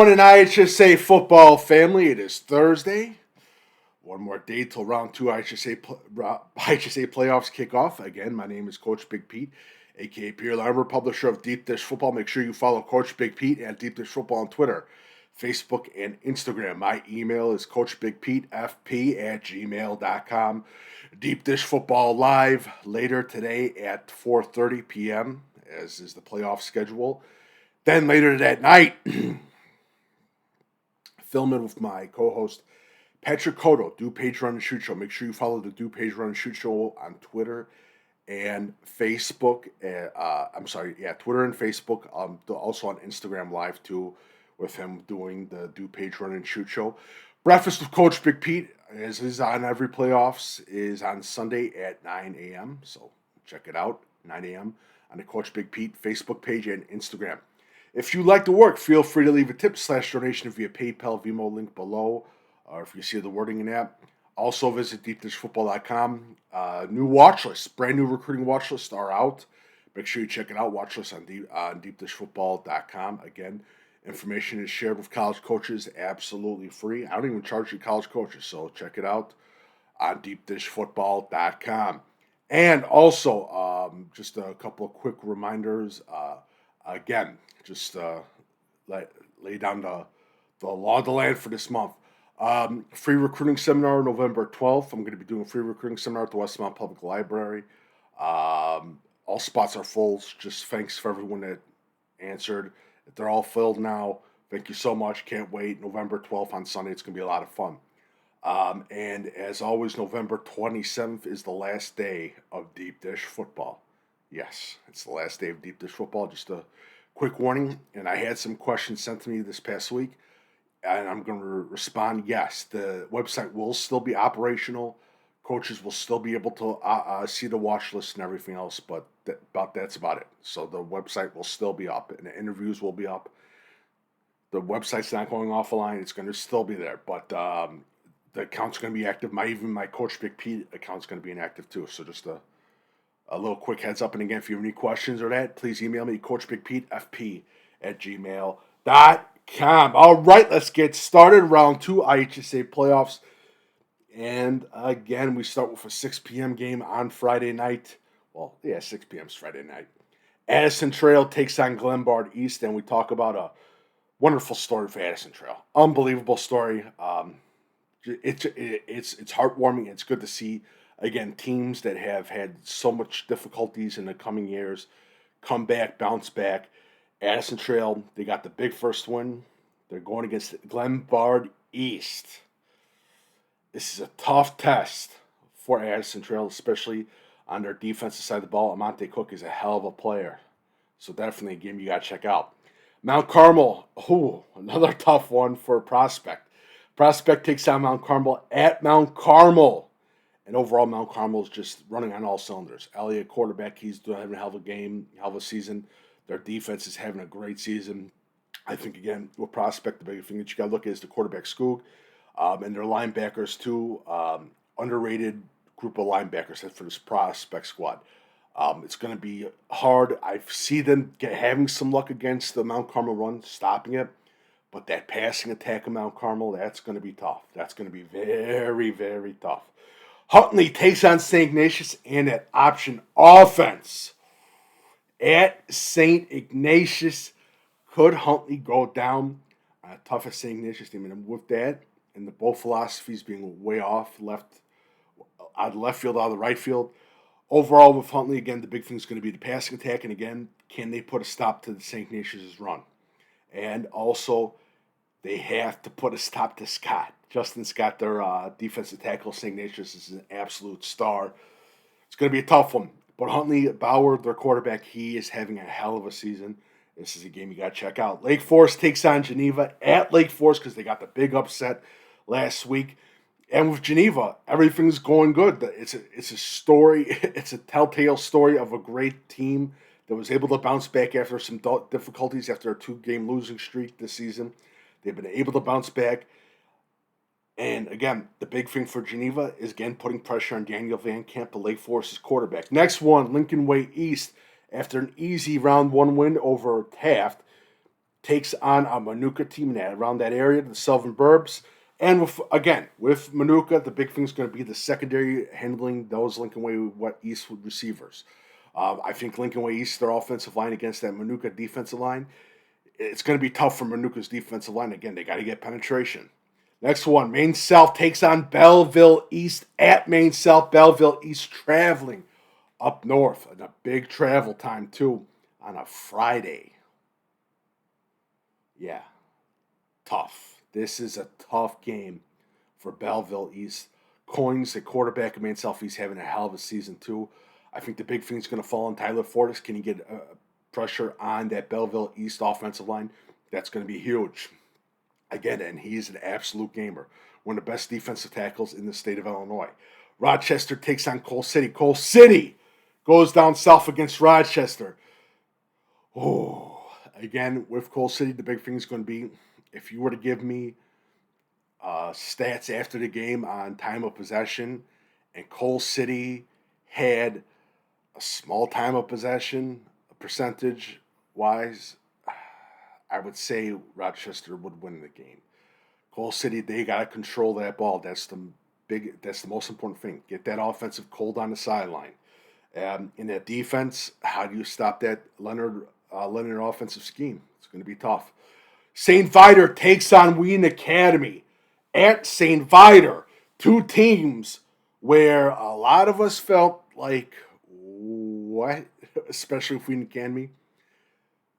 morning, IHSA football family. It is Thursday. One more day till round two IHSA playoffs kick off. Again, my name is Coach Big Pete, a.k.a. Peer Larmer, publisher of Deep Dish Football. Make sure you follow Coach Big Pete at Deep Dish Football on Twitter, Facebook, and Instagram. My email is coachbigpetefp@gmail.com. Deep Dish Football live later today at 4:30 p.m., as is the playoff schedule. Then later that night, filming with my co-host Patrick Codo, DuPage Run Shoot Show. Make sure you follow the DuPage Run Shoot Show on Twitter and Facebook. Twitter and Facebook. Also on Instagram Live too, with him doing the DuPage Run and Shoot Show. Breakfast with Coach Big Pete, as is on every playoffs, is on Sunday at 9 a.m. So check it out, 9 a.m. on the Coach Big Pete Facebook page and Instagram. If you like the work, feel free to leave a tip/donation via PayPal, Venmo link below, or if you see the wording in that. Also visit deepdishfootball.com. New watch lists, brand new recruiting watch lists are out. Make sure you check it out. Watch lists on deepdishfootball.com. Again, information is shared with college coaches absolutely free. I don't even charge you college coaches, so check it out on deepdishfootball.com. And also, just a couple of quick reminders. Again, just lay down the law of the land for this month. Free recruiting seminar November 12th. I'm going to be doing a free recruiting seminar at the Westmount Public Library. All spots are full. Just thanks for everyone that answered. If they're all filled now, thank you so much. Can't wait. November 12th on Sunday. It's going to be a lot of fun. And as always, November 27th is the last day of Deep Dish Football. Yes, it's the last day of Deep Dish Football. Just a quick warning. And I had some questions sent to me this past week, and I'm going to respond yes. The website will still be operational. Coaches will still be able to see the watch list and everything else, but that's about it. So the website will still be up, and the interviews will be up. The website's not going offline. It's going to still be there, but the account's going to be active. My Coach Big Pete account's going to be inactive too. So just a little quick heads up. And again, if you have any questions or that, please email me, coachbigpetefp@gmail.com. All right, let's get started. Round two, IHSA playoffs. And again, we start with a 6 p.m. game on Friday night. Well, yeah, 6 p.m. is Friday night. Addison Trail takes on Glenbard East, and we talk about a wonderful story for Addison Trail. Unbelievable story. It's heartwarming. It's good to see, again, teams that have had so much difficulties in the coming years come back, bounce back. Addison Trail, they got the big first win. They're going against Glenbard East. This is a tough test for Addison Trail, especially on their defensive side of the ball. Amante Cook is a hell of a player. So definitely a game you got to check out. Mount Carmel, another tough one for Prospect. Prospect takes on Mount Carmel at Mount Carmel. And overall, Mount Carmel is just running on all cylinders. Elliott, quarterback, he's having a hell of a game, hell of a season. Their defense is having a great season. I think, again, with Prospect, the big thing that you got to look at is the quarterback, Skoog, and their linebackers, too. Underrated group of linebackers for this Prospect squad. It's going to be hard. I see them having some luck against the Mount Carmel run, stopping it. But that passing attack of Mount Carmel, that's going to be tough. That's going to be very, very tough. Huntley takes on St. Ignatius and that option offense. At St. Ignatius, could Huntley go down on a toughest St. Ignatius team? And with that, and the both philosophies being way off, out of the left field, out of the right field. Overall, with Huntley, again, the big thing is going to be the passing attack. And again, can they put a stop to the St. Ignatius' run? And also, they have to put a stop to Scott. Justin Scott, their defensive tackle, St. Ignatius is an absolute star. It's going to be a tough one. But Huntley Bauer, their quarterback, he is having a hell of a season. This is a game you got to check out. Lake Forest takes on Geneva at Lake Forest because they got the big upset last week. And with Geneva, everything's going good. It's a story. It's a telltale story of a great team that was able to bounce back after some difficulties after a 2-game losing streak this season. They've been able to bounce back. And again, the big thing for Geneva is, again, putting pressure on Daniel Van Camp, the Lake Forest's quarterback. Next one, Lincoln Way East. After an easy round one win over Taft, takes on a Manuka team around that area, the Sylvan Burbs. And with Manuka, the big thing is going to be the secondary handling those Lincoln Way East receivers. I think Lincoln Way East, their offensive line against that Manuka defensive line, it's going to be tough for Manuka's defensive line. Again, they got to get penetration. Next one, Maine South takes on Belleville East at Maine South. Belleville East traveling up north, and a big travel time too on a Friday. Yeah, tough. This is a tough game for Belleville East. Coins, the quarterback of Maine South East, having a hell of a season too. I think the big thing is going to fall on Tyler Fortis. Can he get pressure on that Belleville East offensive line? That's going to be huge. Again, and he is an absolute gamer. One of the best defensive tackles in the state of Illinois. Rochester takes on Coal City. Coal City goes down south against Rochester. Oh, again, with Coal City, the big thing is going to be, if you were to give me stats after the game on time of possession, and Coal City had a small time of possession, percentage-wise, I would say Rochester would win the game. Coal City, they got to control that ball. That's the most important thing. Get that offensive cold on the sideline. In that defense, how do you stop that Leonard offensive scheme? It's going to be tough. St. Viator takes on Wheaton Academy at St. Viator. Two teams where a lot of us felt like, what? Especially with Wheaton Academy.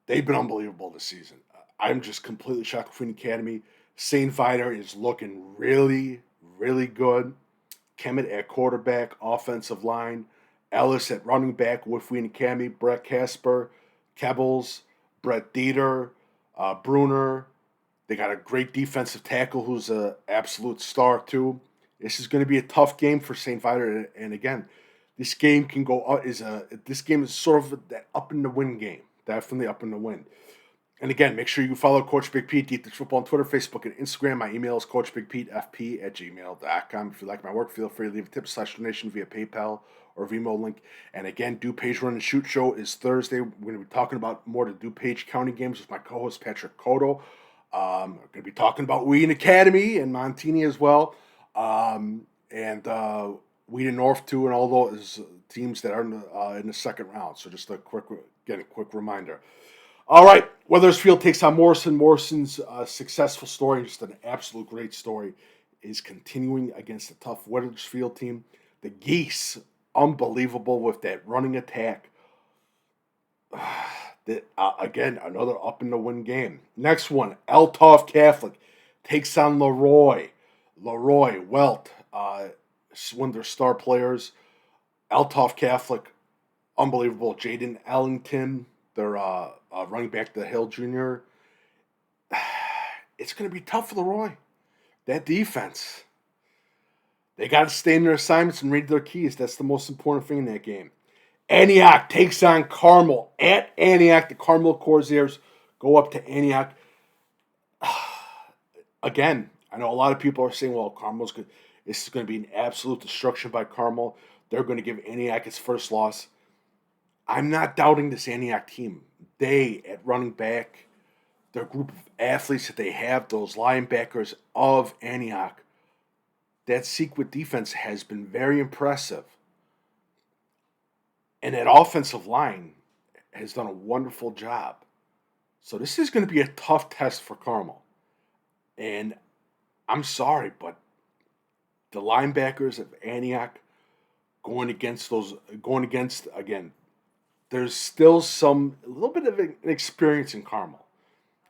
They've been unbelievable this season. I'm just completely shocked with Wheaton Academy. St. Viator is looking really, really good. Kemet at quarterback, offensive line. Ellis at running back with Wheaton Academy. Brett Casper, Kebbles, Brett Dieter, Bruner. They got a great defensive tackle who's an absolute star too. This is going to be a tough game for St. Viator. And again, this game can go this game is sort of that up in the win game. Definitely up in the win. And again, make sure you follow Coach Big Pete, DuPage Football on Twitter, Facebook, and Instagram. My email is coachbigpetefp@gmail.com. If you like my work, feel free to leave a tip/donation via PayPal or Venmo link. And again, DuPage Run Shoot show is Thursday. We're going to be talking about more of the DuPage County games with my co-host Patrick Codo. We're going to be talking about Wheaton Academy and Montini as well. And Wheaton North too, and all those teams that are in the second round. So just a quick reminder. All right, Weathersfield takes on Morrison. Morrison's successful story, just an absolute great story, is continuing against a tough Weathersfield team. The Geese, unbelievable with that running attack. Again, another up in the win game. Next one, Eltoff Catholic takes on Leroy. Leroy, Welt, one of their star players. Eltoff Catholic, unbelievable. Jaden Ellington, their running back, the Hill Jr. It's going to be tough for Leroy. That defense. They got to stay in their assignments and read their keys. That's the most important thing in that game. Antioch takes on Carmel. At Antioch, the Carmel Corsairs go up to Antioch. Again, I know a lot of people are saying, well, this is going to be an absolute destruction by Carmel. They're going to give Antioch its first loss. I'm not doubting this Antioch team. They, at running back, their group of athletes that they have, those linebackers of Antioch, that Sequit defense has been very impressive. And that offensive line has done a wonderful job. So this is going to be a tough test for Carmel. And I'm sorry, but the linebackers of Antioch going against, again, there's still a little bit of an experience in Carmel.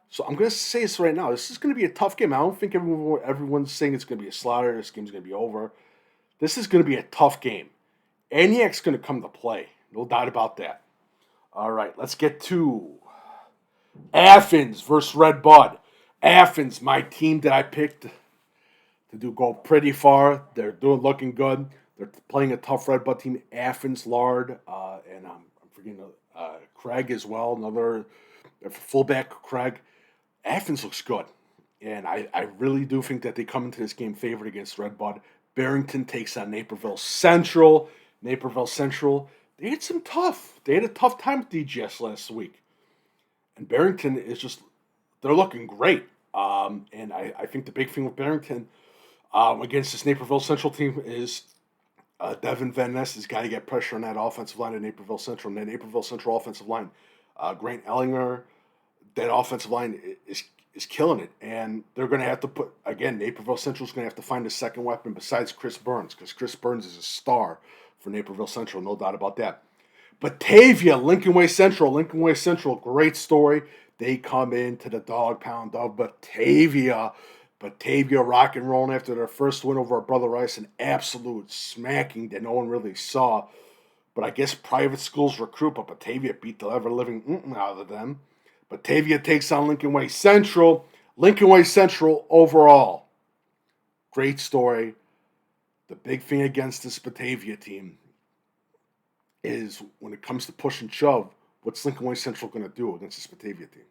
So I'm going to say this right now. This is going to be a tough game. I don't think everyone's saying it's going to be a slaughter. This game's going to be over. This is going to be a tough game. Antioch's going to come to play. No doubt about that. All right, let's get to Athens versus Red Bud. Athens, my team that I picked to go pretty far. They're looking good. They're playing a tough Red Bud team. Athens, Lard, and I'm forgetting Craig as well. Another fullback, Craig. Athens looks good. And I really do think that they come into this game favored against Red Bud. Barrington takes on Naperville Central. Naperville Central, they had a tough time with DGS last week. And Barrington is just they're looking great. And I think the big thing with Barrington against this Naperville Central team is Devin Van Ness has got to get pressure on that offensive line at Naperville Central. And that Naperville Central offensive line, Grant Ellinger, that offensive line is killing it. And they're going to have to put, again, Naperville Central is going to have to find a second weapon besides Chris Burns, because Chris Burns is a star for Naperville Central, no doubt about that. Batavia, Lincoln Way Central, great story. They come into the dog pound of Batavia. Batavia rock and rolling after their first win over our Brother Rice, an absolute smacking that no one really saw. But I guess private schools recruit, but Batavia beat the ever-living out of them. Batavia takes on Lincoln Way Central. Lincoln Way Central overall, great story. The big thing against this Batavia team is when it comes to push and shove, what's Lincoln Way Central going to do against this Batavia team?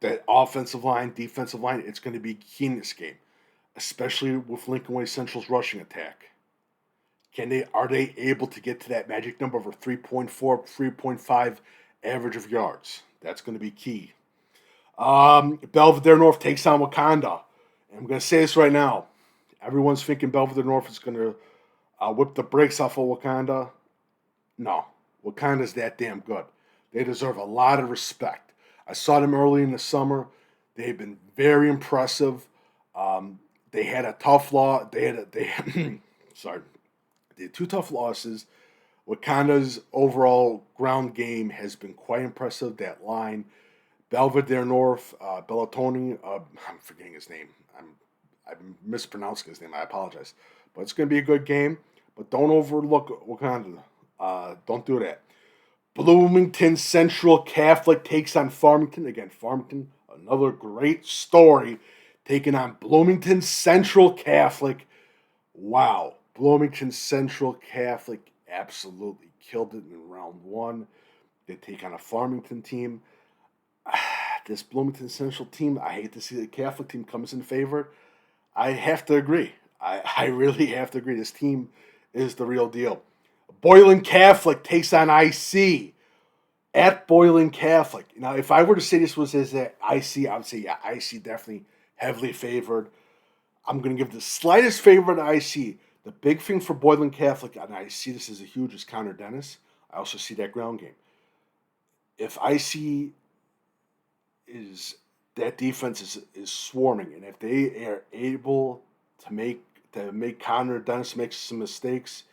That offensive line, defensive line, it's going to be key in this game, especially with Lincoln Way Central's rushing attack. Are they able to get to that magic number of a 3.4, 3.5 average of yards? That's going to be key. Belvedere North takes on Wakanda. And I'm going to say this right now. Everyone's thinking Belvedere North is going to whip the brakes off of Wakanda. No, Wakanda's that damn good. They deserve a lot of respect. I saw them early in the summer. They've been very impressive. They had a tough loss. They had two tough losses. Wakanda's overall ground game has been quite impressive. That line, Belvedere North, Bellatoni, I'm forgetting his name. I'm mispronouncing his name. I apologize. But it's going to be a good game. But don't overlook Wakanda. Don't do that. Bloomington Central Catholic takes on Farmington. Again, Farmington, another great story, taking on Bloomington Central Catholic. Wow. Bloomington Central Catholic absolutely killed it in round one. They take on a Farmington team. This Bloomington Central team, I hate to see the Catholic team comes in favor. I have to agree. I really have to agree. This team is the real deal. Boylan Catholic takes on IC at Boylan Catholic. Now, if I were to say this was as an IC, I would say, yeah, IC definitely heavily favored. I'm going to give the slightest favor to IC. The big thing for Boylan Catholic, and I see this as a huge, is Connor Dennis. I also see that ground game. If IC is, that defense is swarming, and if they are able to make Connor Dennis make some mistakes,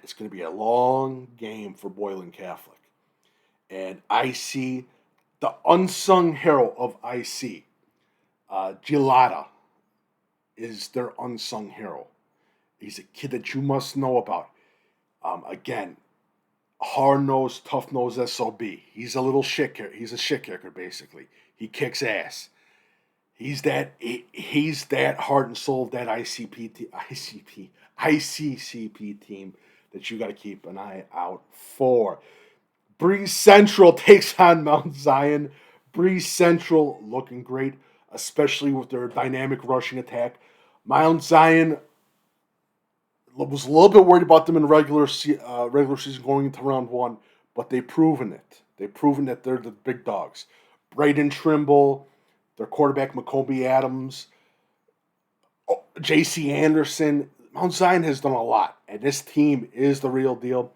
it's going to be a long game for Boylan Catholic. And I see the unsung hero of IC, Gilada, is their unsung hero. He's a kid that you must know about. Again, hard-nosed, tough-nosed SOB. He's a little shit kicker. He's a shit kicker, basically. He kicks ass. He's that heart and soul of that ICCP team that you got to keep an eye out for. Breeze Central takes on Mount Zion. Breeze Central looking great, especially with their dynamic rushing attack. Mount Zion was a little bit worried about them in regular season going into round one, but they've proven it. They've proven that they're the big dogs. Braden Trimble, their quarterback McCoby Adams, J.C. Anderson. Mount Zion has done a lot, and this team is the real deal.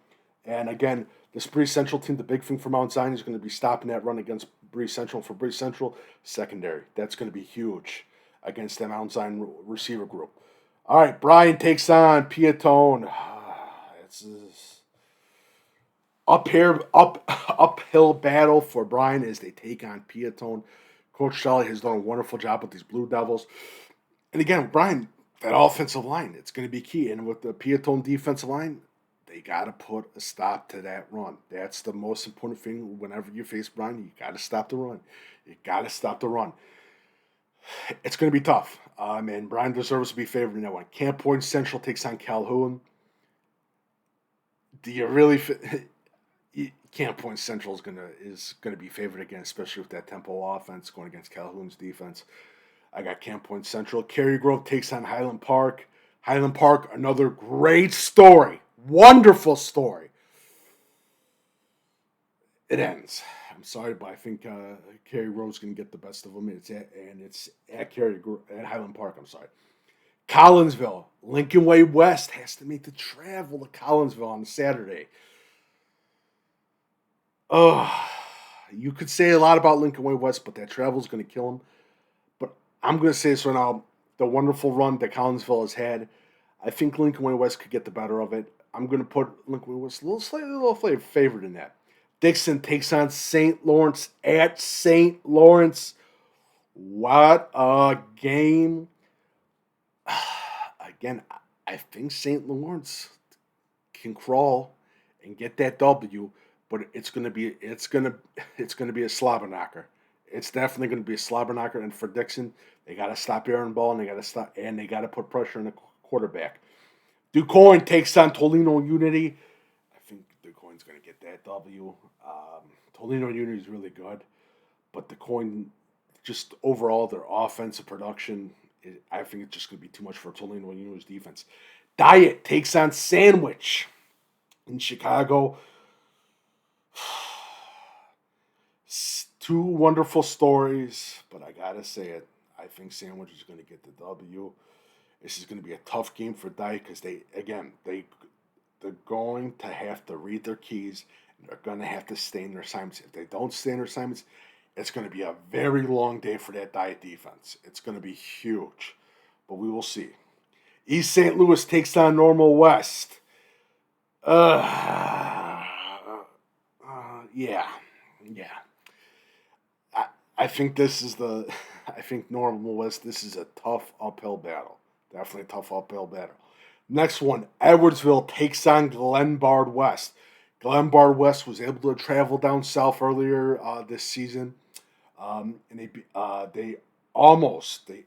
And again, this Breeze Central team, the big thing for Mount Zion is going to be stopping that run against Breeze Central. For Breeze Central, secondary. That's going to be huge against that Mount Zion receiver group. All right, Bryan takes on Piatone. It's uphill battle for Bryan as they take on Piatone. Coach Shelley has done a wonderful job with these Blue Devils. And again, Bryan, that offensive line, it's going to be key. And with the Piatone defensive line, they got to put a stop to that run. That's the most important thing whenever you face Bryan. You got to stop the run. You got to stop the run. It's going to be tough. And Bryan deserves to be favored in that one. Camp Point Central takes on Calhoun. Do you really... Camp Point Central is gonna be favored again, especially with that tempo offense going against Calhoun's defense. I got Camp Point Central. Cary Grove takes on Highland Park. Highland Park, another great story. Wonderful story. it ends. I'm sorry, but I think Cary Rowe's going to get the best of them. It's at at Highland Park. I'm sorry. Collinsville, Lincoln Way West has to make the travel to Collinsville on Saturday. Oh, you could say a lot about Lincoln Way West, but that travel is going to kill them. But I'm going to say this right now: the wonderful run that Collinsville has had, I think Lincoln Way West could get the better of it. I'm going to put Lincoln Way West a little favored in that. Dixon takes on St. Lawrence at St. Lawrence. What a game! Again, I think St. Lawrence can crawl and get that W, but it's gonna be a slobber knocker. It's definitely gonna be a slobber knocker. And for Dixon, they gotta stop Aaron Ball and they gotta put pressure on the quarterback. DuCoin takes on Toledo Unity. I think DuCoin's gonna get that W. Toledo Unity is really good, but DuCoin, just overall their offensive production, I think it's just going to be too much for Toledo Unity's defense. Diet takes on Sandwich in Chicago. Two wonderful stories, but I gotta say it. I think Sandwich is going to get the W. This is going to be a tough game for Diet because they're going to have to read their keys and they're going to have to stay in their assignments. If they don't stay in their assignments, it's going to be a very long day for that Diet defense. It's going to be huge, but we will see. East St. Louis takes on Normal West. Yeah. I think I think Normal West, this is a tough uphill battle. Definitely a tough uphill battle. Next one, Edwardsville takes on Glenbard West. Glenbard West was able to travel down south earlier this season, and they almost beat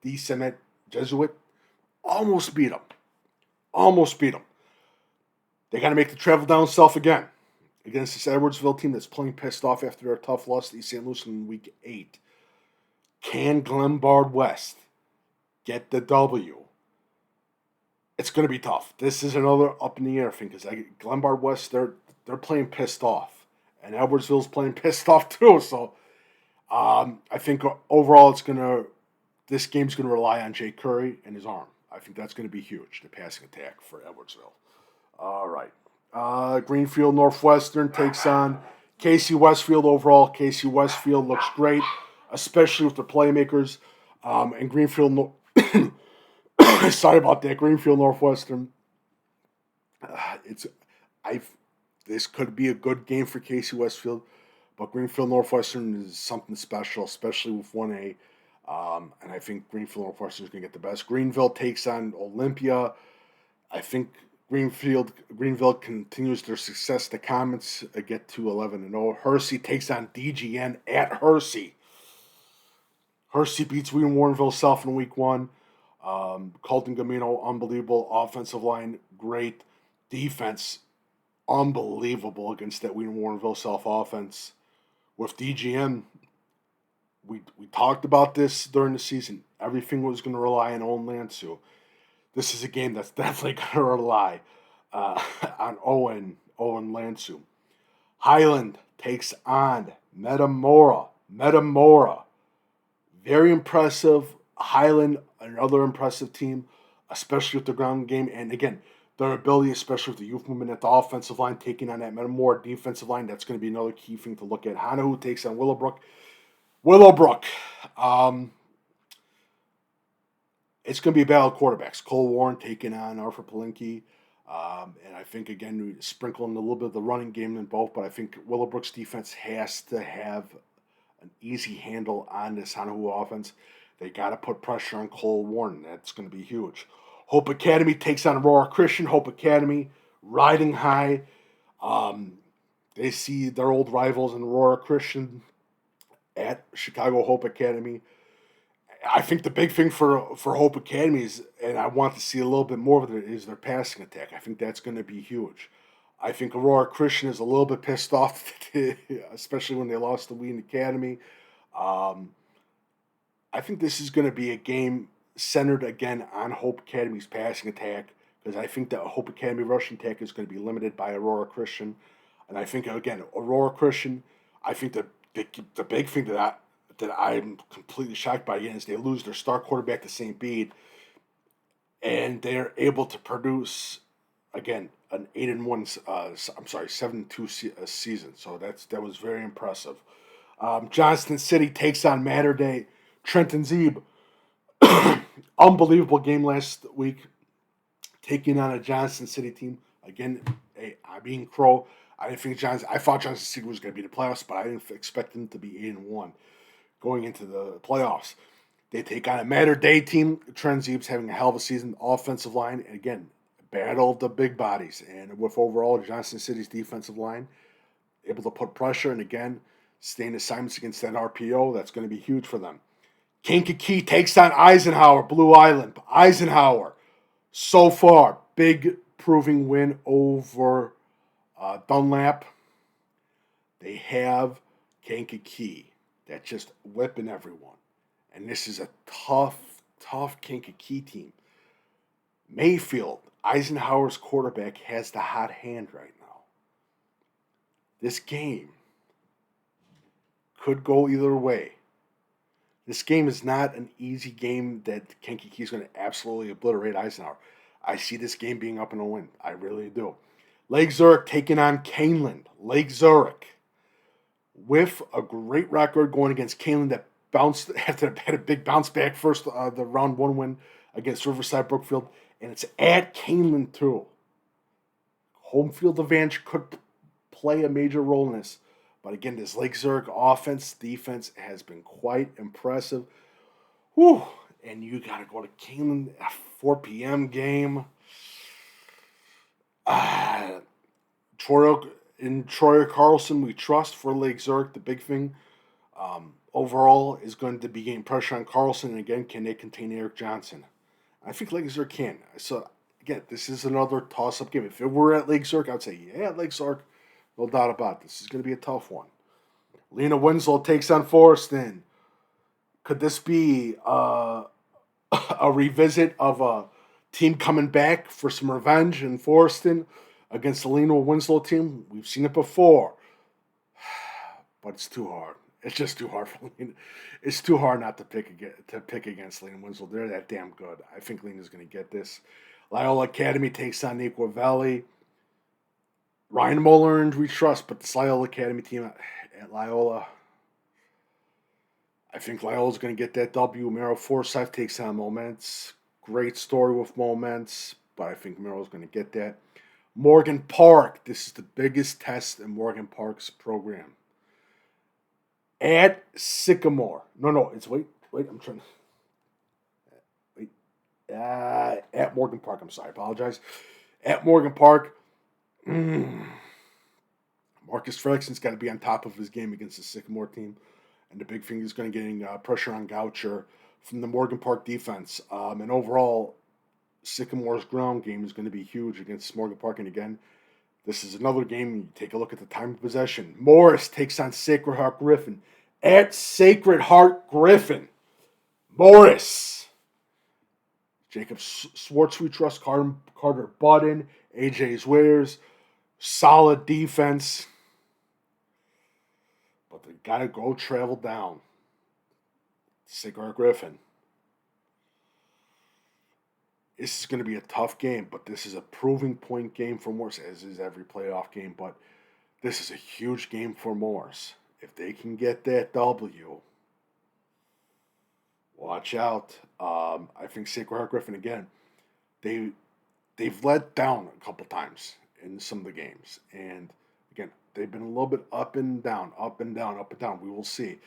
D. Summit Jesuit. Almost beat them. They got to make the travel down south again against this Edwardsville team that's playing pissed off after their tough loss to East St. Louis in Week 8. Can Glenbard West get the W? It's going to be tough. This is another up in the air thing because Glenbard West, they're playing pissed off, and Edwardsville's playing pissed off too. So I think overall this game's going to rely on Jay Curry and his arm. I think that's going to be huge, the passing attack for Edwardsville. All right. Greenfield Northwestern takes on Casey Westfield. Overall, Casey Westfield looks great, especially with the playmakers. And Greenfield, sorry about that. Greenfield Northwestern. This could be a good game for Casey Westfield, but Greenfield Northwestern is something special, especially with 1A. And I think Greenfield Northwestern is going to get the best. Greenville takes on Olympia. I think Greenville continues their success. The Comets get to 11-0. Hersey takes on DGN at Hersey. Hersey beats Wheaton Warrenville South in Week 1. Colton Gamino, unbelievable. Offensive line, great. Defense, unbelievable against that Wheaton Warrenville South offense. With DGN, we talked about this during the season. Everything was going to rely on Owen Lansu. This is a game that's definitely going to rely on Owen Lansu. Highland takes on Metamora. Very impressive. Highland, another impressive team, especially with the ground game. And again, their ability, especially with the youth movement at the offensive line, taking on that Metamora defensive line, that's going to be another key thing to look at. Hanahu takes on Willowbrook. It's going to be a battle of quarterbacks. Cole Warren taking on Arthur Palinke. And I think, again, sprinkling a little bit of the running game in both, but I think Willowbrook's defense has to have an easy handle on this Hanahu offense. They got to put pressure on Cole Warren. That's going to be huge. Hope Academy takes on Aurora Christian. Hope Academy riding high. They see their old rivals in Aurora Christian at Chicago Hope Academy. I think the big thing for Hope Academy is, and I want to see a little bit more of it, is their passing attack. I think that's going to be huge. I think Aurora Christian is a little bit pissed off, especially when they lost to Wheaton Academy. I think this is going to be a game centered again on Hope Academy's passing attack. because I think that Hope Academy rushing attack is going to be limited by Aurora Christian. And I think, again, Aurora Christian, I think that the big thing that I'm completely shocked by again is they lose their star quarterback to St. Bede, and they're able to produce, again, an 8-1, 7-2 season. So that was very impressive. Johnston City takes on Mater Day. Trenton Zeeb, unbelievable game last week, taking on a Johnston City team. Again, I being Crow, I thought Johnston City was going to be the playoffs, but I didn't expect them to be 8-1 going into the playoffs. They take on a Mater Day team. Trent Zeeb's having a hell of a season. Offensive line, and again, battle of the big bodies. And with overall Johnston City's defensive line, able to put pressure, and again, staying assignments against that RPO, that's going to be huge for them. Kankakee takes on Eisenhower, Blue Island. Eisenhower, so far, big proving win over Dunlap. They have Kankakee that's just whipping everyone. And this is a tough Kankakee team. Mayfield, Eisenhower's quarterback, has the hot hand right now. This game could go either way. This game is not an easy game that Kankakee is going to absolutely obliterate Eisenhower. I see this game being up and a win. I really do. Lake Zurich taking on Caneland. Lake Zurich with a great record going against Caneland that had a big bounce back first, the round 1 win against Riverside Brookfield, and it's at Caneland too. Home field advantage could play a major role in this. But again, this Lake Zurich offense, defense has been quite impressive. Whew. And you got to go to Caneland at 4 p.m. game. Troy Carlson, we trust for Lake Zurich. The big thing overall is going to be getting pressure on Carlson. And again, can they contain Eric Johnson? I think Lake Zurich can. So again, this is another toss-up game. If it were at Lake Zurich, I'd say, yeah, Lake Zurich. No doubt about it. This is going to be a tough one. Lena Winslow takes on Forreston. Could this be a revisit of a team coming back for some revenge in Forreston against the Lena Winslow team? We've seen it before. But it's too hard. It's just too hard for Lena. It's too hard not to pick against Lena Winslow. They're that damn good. I think Lena's going to get this. Loyola Academy takes on Nequa Valley. Ryan Moeller and we trust, but the Loyola Academy team at Loyola, I think Loyola's going to get that W. Merrill Forsyth takes on Moments. Great story with Moments, but I think Merrill's going to get that. Morgan Park, this is the biggest test in Morgan Park's program. At Sycamore. No, it's wait, I'm trying to. At Morgan Park, I'm sorry, I apologize. At Morgan Park, Marcus Fredrickson's got to be on top of his game against the Sycamore team. And the big thing is going to getting pressure on Goucher from the Morgan Park defense. And overall, Sycamore's ground game is going to be huge against Morgan Park. And again, this is another game. You take a look at the time of possession. Morris takes on Sacred Heart Griffin. At Sacred Heart Griffin, Morris. Jacob Swartz, we trust. Carter Budden. AJ Swears. Solid defense. But they got to go travel down. Sacred Heart Griffin. This is going to be a tough game, but this is a proving point game for Morris, as is every playoff game. But this is a huge game for Morris. If they can get that W, watch out. I think Sacred Heart Griffin, again, they've let down a couple times in some of the games. And, again, they've been a little bit up and down. We will see.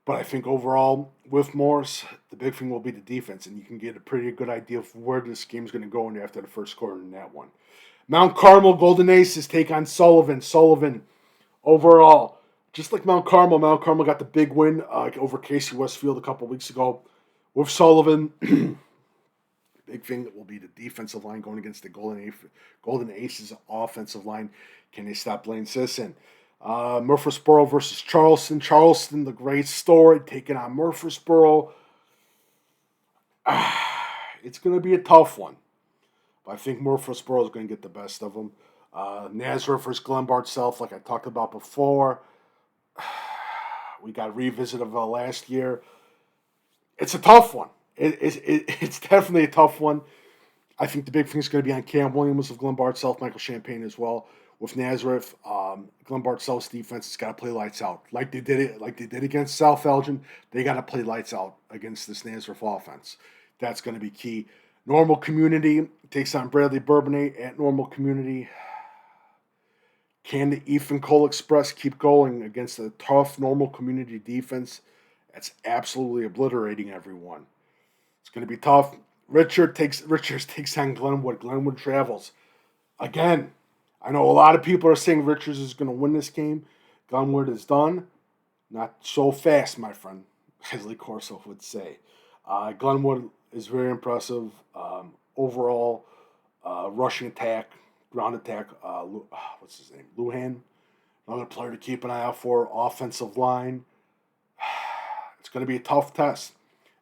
But I think overall, with Morris, the big thing will be the defense, and you can get a pretty good idea of where this game's going to go after the first quarter in that one. Mount Carmel Golden Aces take on Sullivan. Sullivan, overall, just like Mount Carmel got the big win over Casey Westfield a couple weeks ago. With Sullivan, big thing that will be the defensive line going against the Golden Aces offensive line. Can they stop Blaine Sisson? Murfreesboro versus Charleston. Charleston, the great story, taking on Murfreesboro. It's going to be a tough one. But I think Murfreesboro is going to get the best of them. Nazareth versus Glenbard South, like I talked about before. We got a revisit of last year. It's a tough one. It's definitely a tough one. I think the big thing is going to be on Cam Williams of Glenbard South, Michael Champagne as well. With Nazareth, Glenbard South's defense has got to play lights out, like they did against South Elgin. They got to play lights out against this Nazareth offense. That's going to be key. Normal Community takes on Bradley Bourbonnais at Normal Community. Can the Ethan Cole Express keep going against a tough Normal Community defense that's absolutely obliterating everyone? It's going to be tough. Richards takes on Glenwood. Glenwood travels. Again, I know a lot of people are saying Richards is going to win this game. Glenwood is done. Not so fast, my friend, as Lee Corso would say. Glenwood is very impressive. Overall, rushing attack, ground attack. What's his name? Luhan. Another player to keep an eye out for. Offensive line. It's going to be a tough test.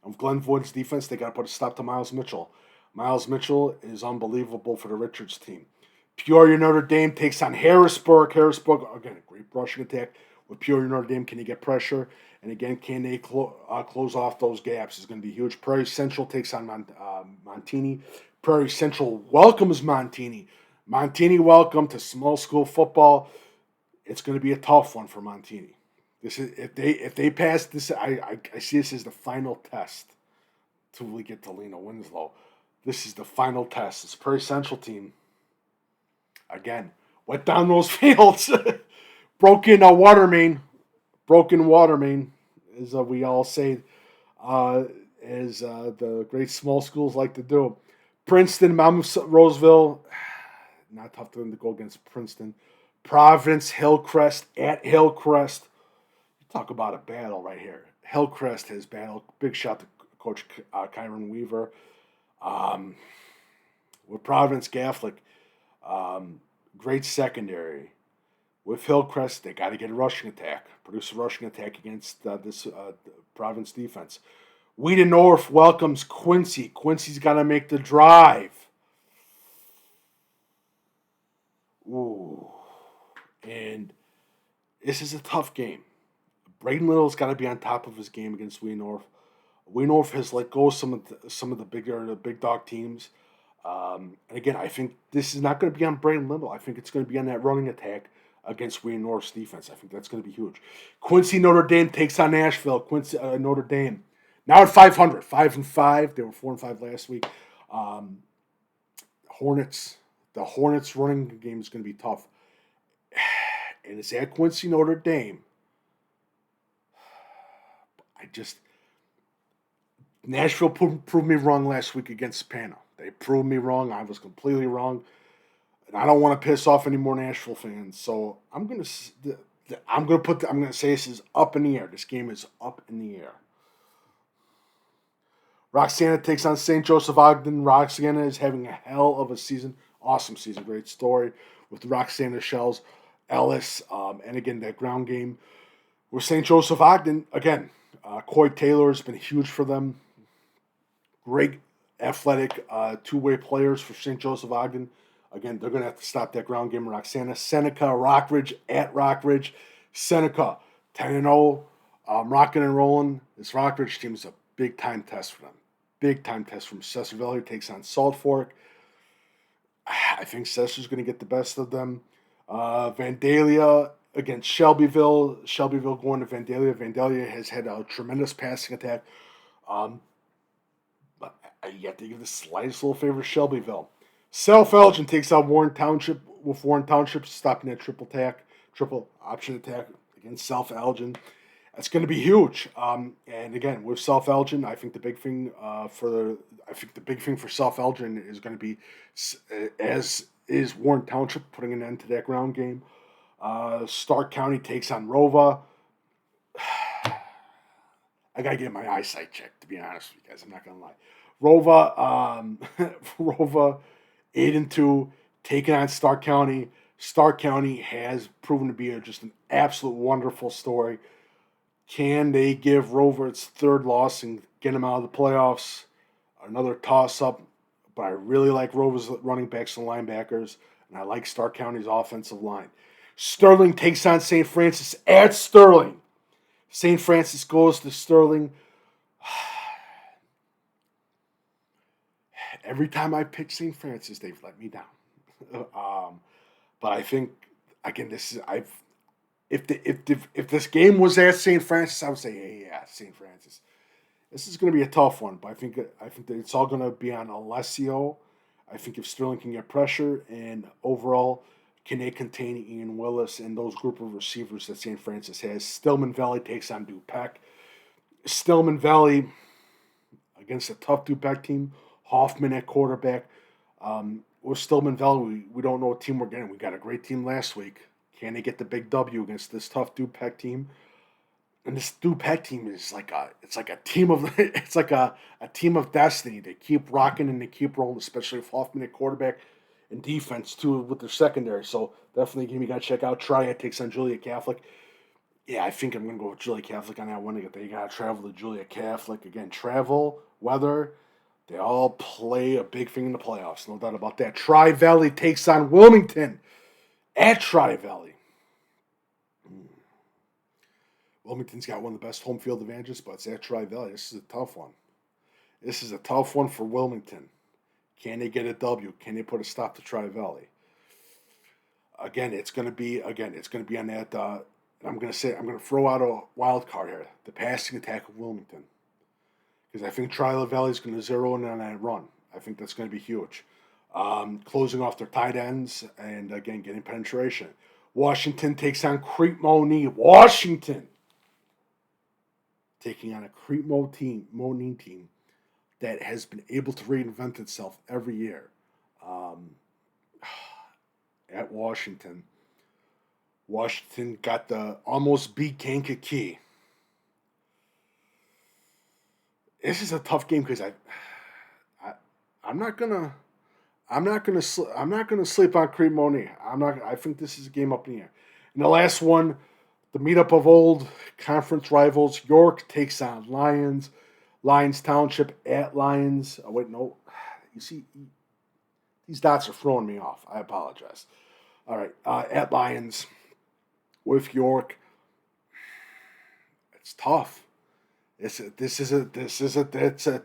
Of Glenwood's defense, they got to put a stop to Miles Mitchell. Miles Mitchell is unbelievable for the Richards team. Peoria Notre Dame takes on Harrisburg. Harrisburg, again, a great rushing attack. With Peoria Notre Dame, can you get pressure? And again, can they close off those gaps? It's going to be huge. Prairie Central takes on Montini. Prairie Central welcomes Montini. Montini welcome to small school football. It's going to be a tough one for Montini. This is if they pass this, I see this as the final test till we get to Lena Winslow. This is the final test. It's Prairie Central team. Again, went down those fields. Broken water main, as we all say, as the great small schools like to do. Princeton, Monmouth, Roseville, not tough to go against Princeton. Providence, Hillcrest, at Hillcrest. Talk about a battle right here. Hillcrest has battled. Big shout to Coach Kyron Weaver. With Providence Catholic, great secondary. With Hillcrest, they got to get a rushing attack. Produce a rushing attack against this Providence defense. Wheaton North welcomes Quincy. Quincy's got to make the drive. Ooh. And this is a tough game. Braden Little's got to be on top of his game against Wheaton North. Wheaton North has let go some of the big dog teams. And again, I think this is not going to be on Braden Little. I think it's going to be on that running attack against Wheaton North's defense. I think that's going to be huge. Quincy Notre Dame takes on Nashville. Quincy Notre Dame now at 500, 5-5. They were 4-5 last week. Hornets. The Hornets running game is going to be tough, and it's at Quincy Notre Dame. Nashville proved me wrong last week against Spano. They proved me wrong. I was completely wrong. And I don't want to piss off any more Nashville fans. So I'm going to say this is up in the air. This game is up in the air. Roxana takes on St. Joseph Ogden. Roxana is having a hell of a season. Awesome season. Great story with the Roxana Shells. Ellis, and again, that ground game. With St. Joseph Ogden, again, Coy Taylor has been huge for them. Great athletic two-way players for St. Joseph Ogden. Again, they're going to have to stop that ground game. Roxana, Seneca, Rockridge, at Rockridge. Seneca, 10-0, rocking and rolling. This Rockridge team is a big-time test for them. Big-time test from Cesar Valley takes on Salt Fork. I think Cesar's going to get the best of them. Vandalia against Shelbyville. Shelbyville going to Vandalia. Vandalia has had a tremendous passing attack. But you have to give the slightest little favor to Shelbyville. South Elgin takes out Warren Township, with Warren Township stopping that triple option attack against South Elgin. That's going to be huge. And again, with South Elgin, I think the big thing for South Elgin is going to be, as is Warren Township, putting an end to that ground game. Stark County takes on Rova. I gotta get my eyesight checked, to be honest with you guys. I'm not gonna lie. Rova 8-2, taking on Stark County. Stark County has proven to be just an absolute wonderful story. Can they give Rover its third loss and get them out of the playoffs? Another toss-up, but I really like Rover's running backs and linebackers, and I like Stark County's offensive line. Sterling takes on St. Francis at Sterling. St. Francis goes to Sterling. Every time I pick St. Francis, they've let me down. But I think again, if this game was at St. Francis, I would say, hey, yeah, St. Francis. This is going to be a tough one, but I think that it's all going to be on Alessio. I think if Sterling can get pressure and overall, can they contain Ian Willis and those group of receivers that St. Francis has? Stillman Valley takes on DuPage. Stillman Valley against a tough DuPage team. Hoffman at quarterback. With Stillman Valley, we don't know what team we're getting. We got a great team last week. Can they get the big W against this tough DuPage team? And this DuPage team is like a team of a team of destiny. They keep rocking and they keep rolling, especially with Hoffman at quarterback and defense too with their secondary. So definitely a game you got to check out. Triad takes on Julia Catholic. Yeah, I think I'm going to go with Julia Catholic on that one. They got to travel to Julia Catholic. Again, travel, weather, they all play a big thing in the playoffs. No doubt about that. Tri-Valley takes on Wilmington at Tri-Valley. Wilmington's got one of the best home field advantages, but it's at Tri-Valley. This is a tough one. This is a tough one for Wilmington. Can they get a W? Can they put a stop to Tri-Valley? Again, it's going to be on that. I'm going to throw out a wild card here: the passing attack of Wilmington, because I think Tri-Valley is going to zero in on that run. I think that's going to be huge. Closing off their tight ends and again getting penetration. Washington takes on Crete-Monee. Washington taking on a Crete-Monee team that has been able to reinvent itself every year. At Washington. Washington got the almost beat Kankakee. This is a tough game because I'm not gonna sleep on Crete-Monee. I think this is a game up in the air. And the last one, the meetup of old conference rivals. York takes on Lions. Lions Township at Lions. Oh, wait, no. You see, these dots are throwing me off. I apologize. All right, at Lions with York. It's tough. It's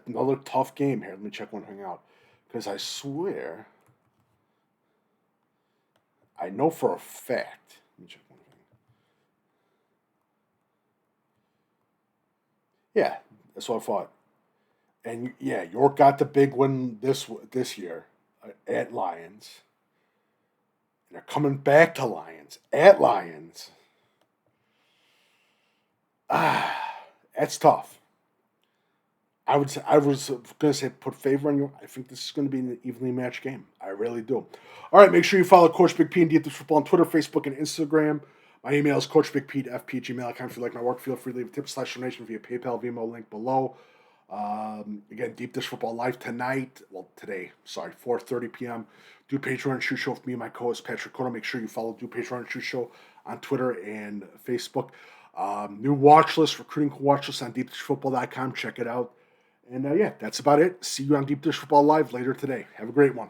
another tough game here. Let me check one thing out, because I swear I know for a fact. Let me check one thing. Yeah, that's what I thought. And yeah, York got the big win this year at Lions. And they're coming back to Lions at Lions. That's tough. I was going to say put favor on you. I think this is going to be an evenly matched game. I really do. All right, make sure you follow Coach Big P and DuPage Football on Twitter, Facebook, and Instagram. My email is coachbigpete@fp@gmail.com. If you like my work, feel free to leave a tip/donation via PayPal, Venmo link below. Again, Deep Dish Football live tonight. Well, today, 4:30 p.m. DuPage Run Shoot show with me and my co-host Patrick Codo. Make sure you follow DuPage Run Shoot show on Twitter and Facebook. New watch list, recruiting watch list on deepdishfootball.com. Check it out. And yeah, that's about it. See you on Deep Dish Football Live later today. Have a great one.